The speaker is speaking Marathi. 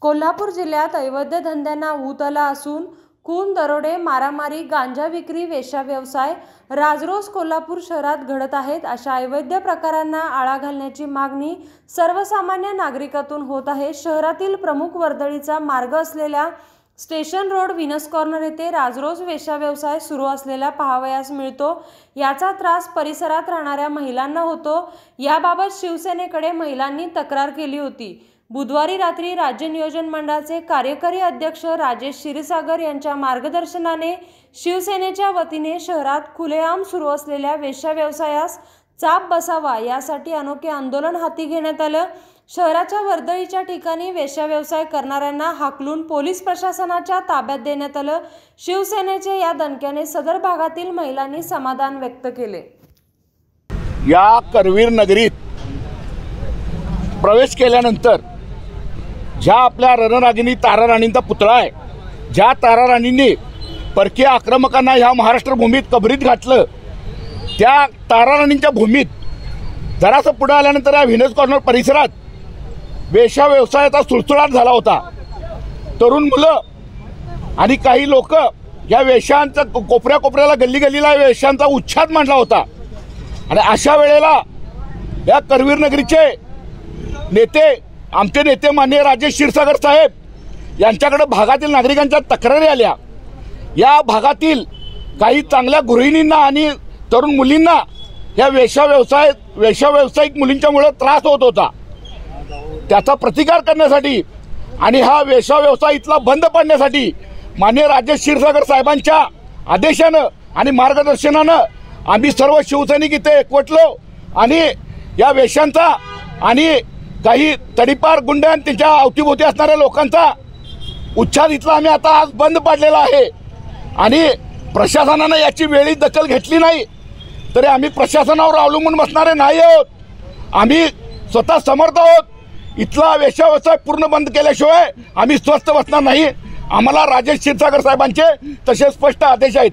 कोल्हापूर जिल्ह्यात अवैध धंद्यांना ऊत आला असून खून, दरोडे, मारामारी, गांजा विक्री, वेश्या व्यवसाय राजरोस कोल्हापूर शहरात घडत आहेत। अशा अवैध प्रकारांना आळा घालण्याची मागणी सर्वसामान्य नागरिकातून होत आहे। शहरातील प्रमुख वर्दळीचा मार्ग असलेल्या स्टेशन रोड, विनस कॉर्नर येथे राजरोस वेश्या व्यवसाय सुरू असलेला पाहावयास मिळतो। याचा त्रास परिसरात राहणाऱ्या महिलांना होतो। याबाबत शिवसेनेकडे महिलांनी तक्रार केली होती। बुधवारी रात्री राज्य नियोजन मंडळाचे कार्यकारी अध्यक्ष राजेश क्षीरसागर यांच्या मार्गदर्शनाने शिवसेनेच्या वतीने शहरात खुलेआम सुरू असलेल्या वेश्या व्यवसायास चाप बसावा यासाठी अनोखे आंदोलन हाती घेण्यात आलं। शहराच्या वर्दळीच्या ठिकाणी वेश्या व्यवसाय करणाऱ्यांना हाकलून पोलीस प्रशासनाच्या ताब्यात देण्यात आलं। शिवसेनेचे या दणक्याने सदर भागातील महिलांनी समाधान व्यक्त केले। या करवीर नगरीत प्रवेश केल्यानंतर ज्या आपल्या रणरागिणी तारा राणींचा पुतळा आहे, ज्या तारा राणींनी परकीय आक्रमकांना ह्या महाराष्ट्र भूमीत कबरीत घातलं, त्या तारा राणींच्या भूमीत जरासं पुढे आल्यानंतर या व्हिनस कॉर्नर परिसरात वेश्या व्यवसायाचा सुळसुळाट झाला होता। तरुण मुलं आणि काही लोक या वेश्यांचा कोपऱ्या कोपऱ्याला गल्ली गल्लीला वेश्यांचा उच्छाद मांडला होता। आणि अशा वेळेला या करवीर नगरीचे नेते, आमचे नेते माननीय राजेश क्षीरसागर साहेब यांच्याकडे भागातील नागरिकांच्या तक्रारी आल्या। या भागातील काही चांगल्या गृहिणींना आणि तरुण मुलींना या वेश्या व्यावसायिक मुलींच्यामुळे त्रास होत होता। त्याचा प्रतिकार करण्यासाठी आणि हा वेश्या व्यवसाय इथला बंद पाडण्यासाठी माननीय राजेश क्षीरसागर साहेबांच्या आदेशानं आणि मार्गदर्शनानं आम्ही सर्व शिवसैनिक इथे एकवटलो आणि या वेश्यांचा आणि काही तडीपार गुंड आणि त्यांच्या अवतीभोवती असणाऱ्या लोकांचा उच्छाद इथला आम्ही आता आज बंद पाडलेला आहे। आणि प्रशासनानं याची वेळी दखल घेतली नाही तरी आम्ही प्रशासनावर अवलंबून बसणारे नाही आहोत। आम्ही स्वतः समर्थ आहोत। इथला वेश्या व्यवसाय पूर्ण बंद केल्याशिवाय आम्ही स्वस्थ बसणार नाही। आम्हाला राजेश क्षीरसागर साहेबांचे तसे स्पष्ट आदेश आहेत।